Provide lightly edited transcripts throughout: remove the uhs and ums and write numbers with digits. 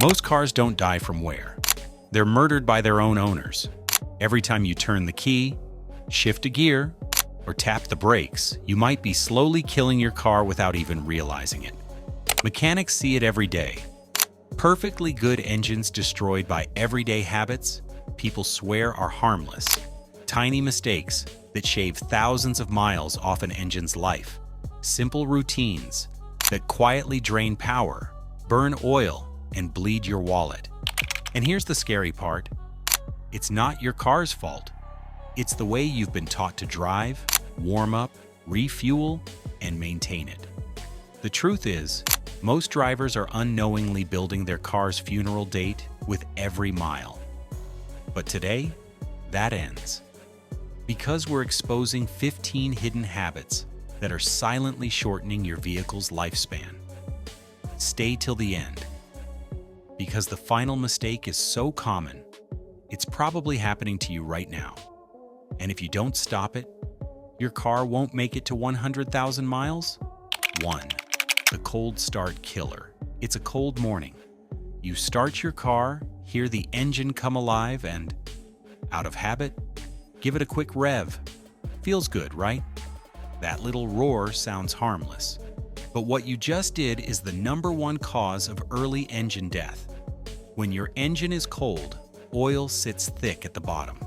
Most cars don't die from wear. They're murdered by their own owners. Every time you turn the key, shift a gear, or tap the brakes, you might be slowly killing your car without even realizing it. Mechanics see it every day. Perfectly good engines destroyed by everyday habits people swear are harmless. Tiny mistakes that shave thousands of miles off an engine's life. Simple routines that quietly drain power, burn oil, and bleed your wallet. And here's the scary part. It's not your car's fault. It's the way you've been taught to drive, warm up, refuel, and maintain it. The truth is, most drivers are unknowingly building their car's funeral date with every mile. But today, that ends. Because we're exposing 15 hidden habits that are silently shortening your vehicle's lifespan. Stay till the end. Because the final mistake is so common, it's probably happening to you right now. And if you don't stop it, your car won't make it to 100,000 miles. 1. The cold start killer. It's a cold morning. You start your car, hear the engine come alive, and, out of habit, give it a quick rev. Feels good, right? That little roar sounds harmless. But what you just did is the #1 cause of early engine death. When your engine is cold, oil sits thick at the bottom.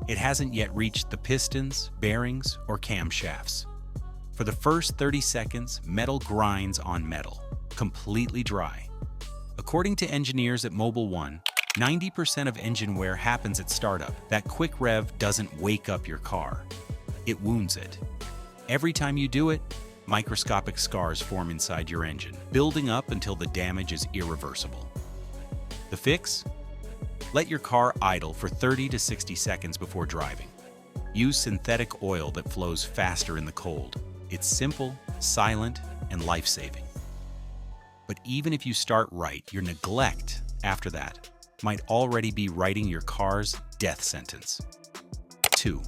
It hasn't yet reached the pistons, bearings, or camshafts. For the first 30 seconds, metal grinds on metal, completely dry. According to engineers at Mobil 1, 90% of engine wear happens at startup. That quick rev doesn't wake up your car. It wounds it. Every time you do it, microscopic scars form inside your engine, building up until the damage is irreversible. The fix? Let your car idle for 30 to 60 seconds before driving. Use synthetic oil that flows faster in the cold. It's simple, silent, and life-saving. But even if you start right, your neglect after that might already be writing your car's death sentence. 2.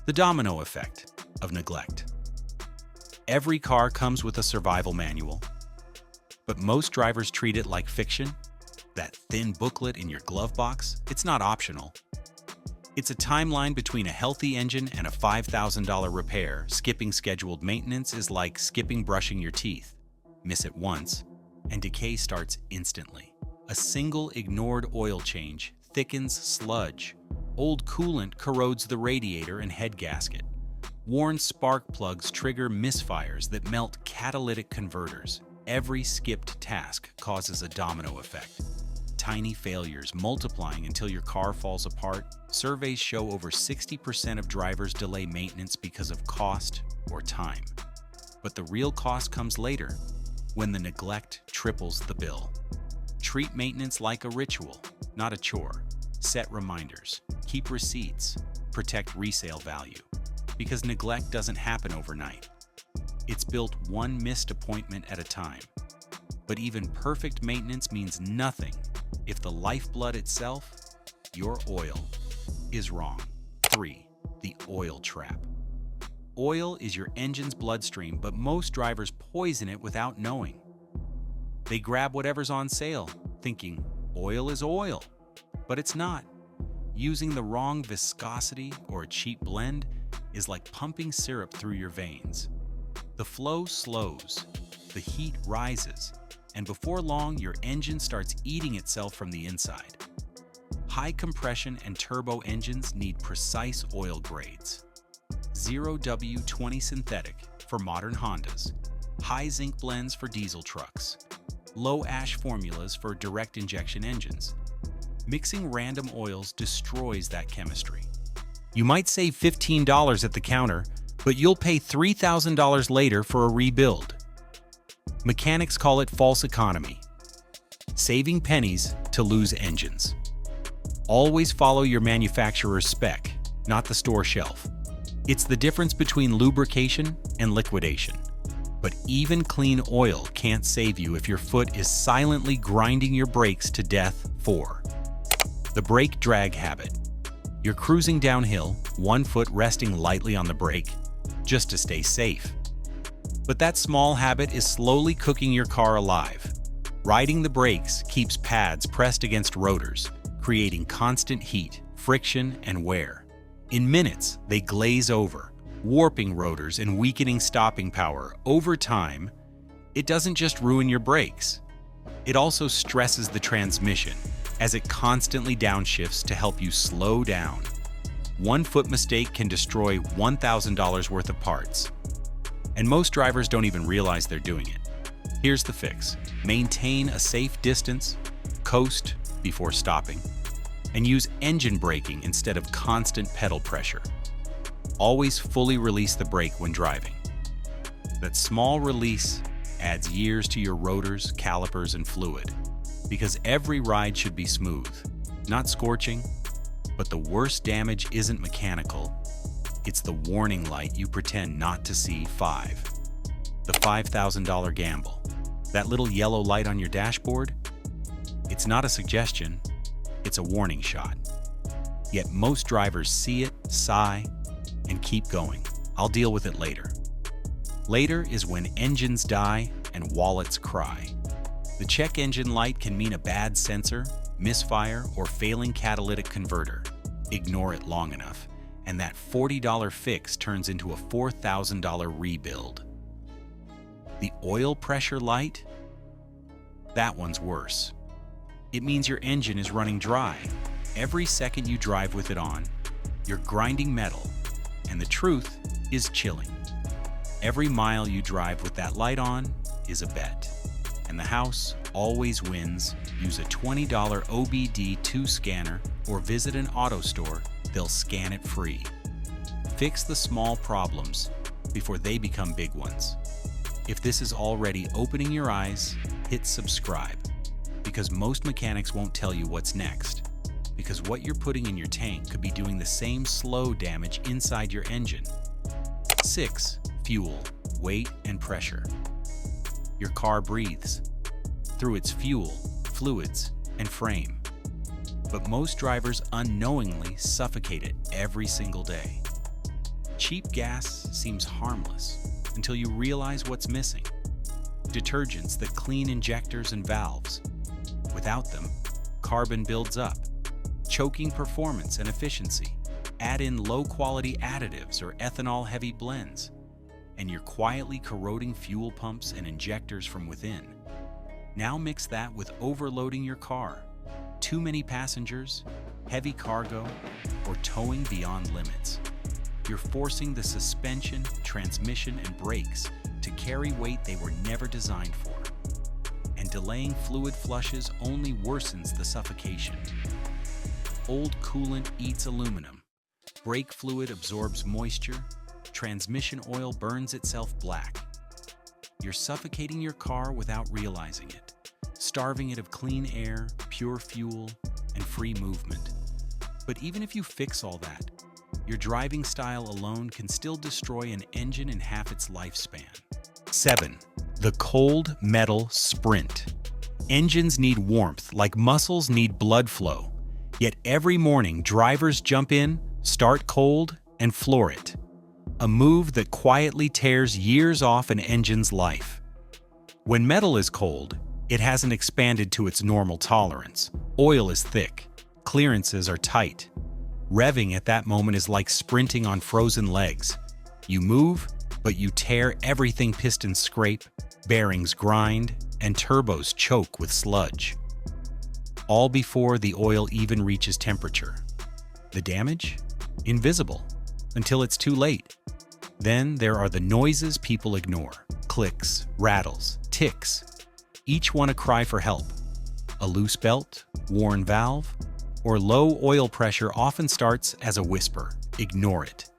The domino effect of neglect. Every car comes with a survival manual, but most drivers treat it like fiction. That thin booklet in your glove box, it's not optional. It's a timeline between a healthy engine and a $5,000 repair. Skipping scheduled maintenance is like skipping brushing your teeth. Miss it once, and decay starts instantly. A single ignored oil change thickens sludge. Old coolant corrodes the radiator and head gasket. Worn spark plugs trigger misfires that melt catalytic converters. Every skipped task causes a domino effect. Tiny failures multiplying until your car falls apart. Surveys show over 60% of drivers delay maintenance because of cost or time. But the real cost comes later, when the neglect triples the bill. Treat maintenance like a ritual, not a chore. Set reminders, keep receipts, protect resale value. Because neglect doesn't happen overnight. It's built one missed appointment at a time. But even perfect maintenance means nothing if the lifeblood itself, your oil, is wrong. 3. The oil trap. Oil is your engine's bloodstream, but most drivers poison it without knowing. They grab whatever's on sale, thinking oil is oil, but it's not. Using the wrong viscosity or a cheap blend is like pumping syrup through your veins. The flow slows, the heat rises, and before long, your engine starts eating itself from the inside. High compression and turbo engines need precise oil grades. 0W20 synthetic for modern Hondas, high zinc blends for diesel trucks, low ash formulas for direct injection engines. Mixing random oils destroys that chemistry. You might save $15 at the counter, but you'll pay $3,000 later for a rebuild. Mechanics call it false economy. Saving pennies to lose engines. Always follow your manufacturer's spec, not the store shelf. It's the difference between lubrication and liquidation. But even clean oil can't save you if your foot is silently grinding your brakes to death. 4. The brake drag habit. You're cruising downhill, one foot resting lightly on the brake, just to stay safe. But that small habit is slowly cooking your car alive. Riding the brakes keeps pads pressed against rotors, creating constant heat, friction, and wear. In minutes, they glaze over, warping rotors and weakening stopping power. Over time, it doesn't just ruin your brakes. It also stresses the transmission as it constantly downshifts to help you slow down. One foot mistake can destroy $1,000 worth of parts. And most drivers don't even realize they're doing it. Here's the fix. Maintain a safe distance, coast before stopping, and use engine braking instead of constant pedal pressure. Always fully release the brake when driving. That small release adds years to your rotors, calipers, and fluid, because every ride should be smooth, not scorching. But the worst damage isn't mechanical. It's the warning light you pretend not to see. The $5,000 gamble. That little yellow light on your dashboard? It's not a suggestion, it's a warning shot. Yet most drivers see it, sigh, and keep going. I'll deal with it later. Later is when engines die and wallets cry. The check engine light can mean a bad sensor, misfire, or failing catalytic converter. Ignore it long enough, and that $40 fix turns into a $4,000 rebuild. The oil pressure light? That one's worse. It means your engine is running dry. Every second you drive with it on, you're grinding metal, and the truth is chilling. Every mile you drive with that light on is a bet. And the house always wins. Use a $20 OBD2 scanner or visit an auto store. They'll scan it free. Fix the small problems before they become big ones. If this is already opening your eyes, hit subscribe, because most mechanics won't tell you what's next, because what you're putting in your tank could be doing the same slow damage inside your engine. 6. Fuel, weight, and pressure. Your car breathes through its fuel, fluids, and frame. But most drivers unknowingly suffocate it every single day. Cheap gas seems harmless until you realize what's missing. Detergents that clean injectors and valves. Without them, carbon builds up, choking performance and efficiency. Add in low-quality additives or ethanol-heavy blends, and you're quietly corroding fuel pumps and injectors from within. Now mix that with overloading your car, too many passengers, heavy cargo, or towing beyond limits. You're forcing the suspension, transmission, and brakes to carry weight they were never designed for. And delaying fluid flushes only worsens the suffocation. Old coolant eats aluminum. Brake fluid absorbs moisture. Transmission oil burns itself black. You're suffocating your car without realizing it, starving it of clean air, pure fuel, and free movement. But even if you fix all that, your driving style alone can still destroy an engine in half its lifespan. 7. The cold metal sprint. Engines need warmth like muscles need blood flow. Yet every morning, drivers jump in, start cold, and floor it. A move that quietly tears years off an engine's life. When metal is cold, it hasn't expanded to its normal tolerance. Oil is thick, clearances are tight. Revving at that moment is like sprinting on frozen legs. You move, but you tear everything. Pistons scrape, bearings grind, and turbos choke with sludge. All before the oil even reaches temperature. The damage? Invisible, until it's too late. Then there are the noises people ignore. Clicks, rattles, ticks. Each one a cry for help. A loose belt, worn valve, or low oil pressure often starts as a whisper. Ignore it.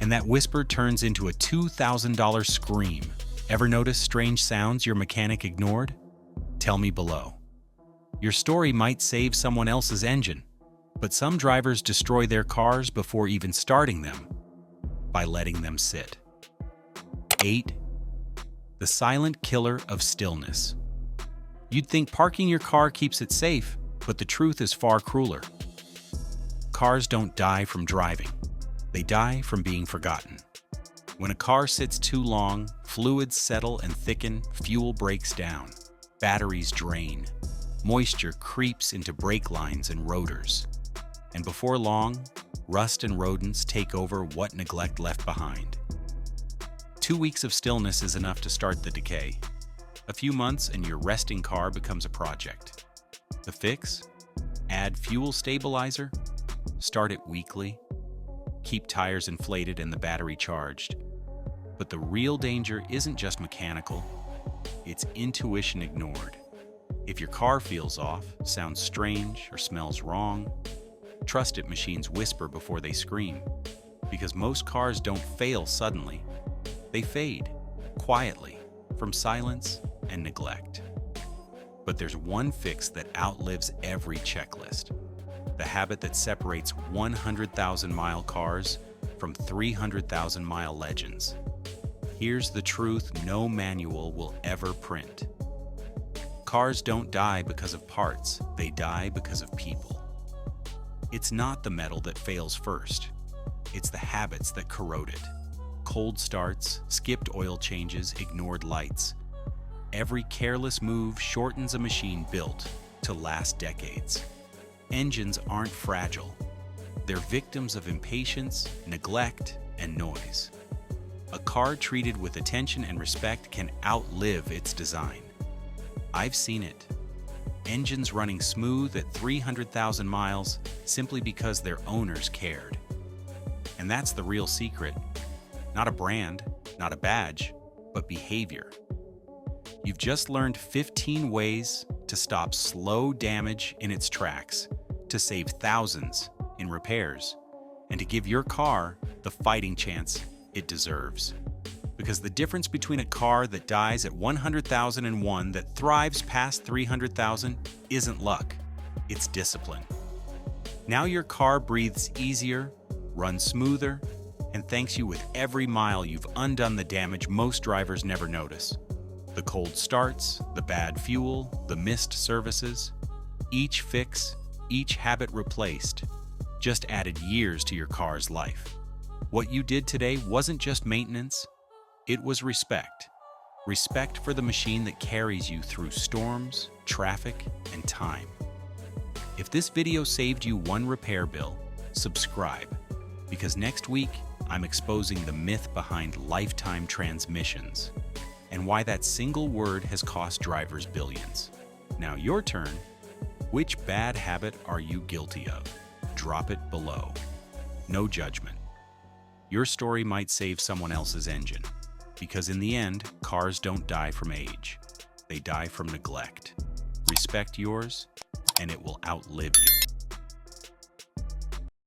And that whisper turns into a $2,000 scream. Ever notice strange sounds your mechanic ignored? Tell me below. Your story might save someone else's engine, but some drivers destroy their cars before even starting them by letting them sit. 8. The silent killer of stillness. You'd think parking your car keeps it safe, but the truth is far crueler. Cars don't die from driving. They die from being forgotten. When a car sits too long, fluids settle and thicken, fuel breaks down. batteries drain, moisture creeps into brake lines and rotors, and before long, rust and rodents take over what neglect left behind. 2 weeks of stillness is enough to start the decay. A few months and your resting car becomes a project. The fix? Add fuel stabilizer, start it weekly, keep tires inflated and the battery charged. But the real danger isn't just mechanical, it's intuition ignored. If your car feels off, sounds strange, or smells wrong, trust it. Machines whisper before they scream. Because most cars don't fail suddenly. They fade, quietly, from silence and neglect. But there's one fix that outlives every checklist. The habit that separates 100,000-mile cars from 300,000-mile legends. Here's the truth no manual will ever print. Cars don't die because of parts, they die because of people. It's not the metal that fails first. It's the habits that corrode it. Cold starts, skipped oil changes, ignored lights. Every careless move shortens a machine built to last decades. Engines aren't fragile. They're victims of impatience, neglect, and noise. A car treated with attention and respect can outlive its design. I've seen it. Engines running smooth at 300,000 miles simply because their owners cared. And that's the real secret. Not a brand, not a badge, but behavior. You've just learned 15 ways to stop slow damage in its tracks, to save thousands in repairs, and to give your car the fighting chance it deserves. Because the difference between a car that dies at 100,000 and one that thrives past 300,000 isn't luck, it's discipline. Now your car breathes easier, runs smoother, and thanks you with every mile you've undone the damage most drivers never notice. The cold starts, the bad fuel, the missed services. Each fix, each habit replaced, just added years to your car's life. What you did today wasn't just maintenance, it was respect. Respect for the machine that carries you through storms, traffic, and time. If this video saved you one repair bill, subscribe, because next week I'm exposing the myth behind lifetime transmissions and why that single word has cost drivers billions. Now your turn. Which bad habit are you guilty of? Drop it below. No judgment. Your story might save someone else's engine, because in the end, cars don't die from age. They die from neglect. Respect yours, and it will outlive you.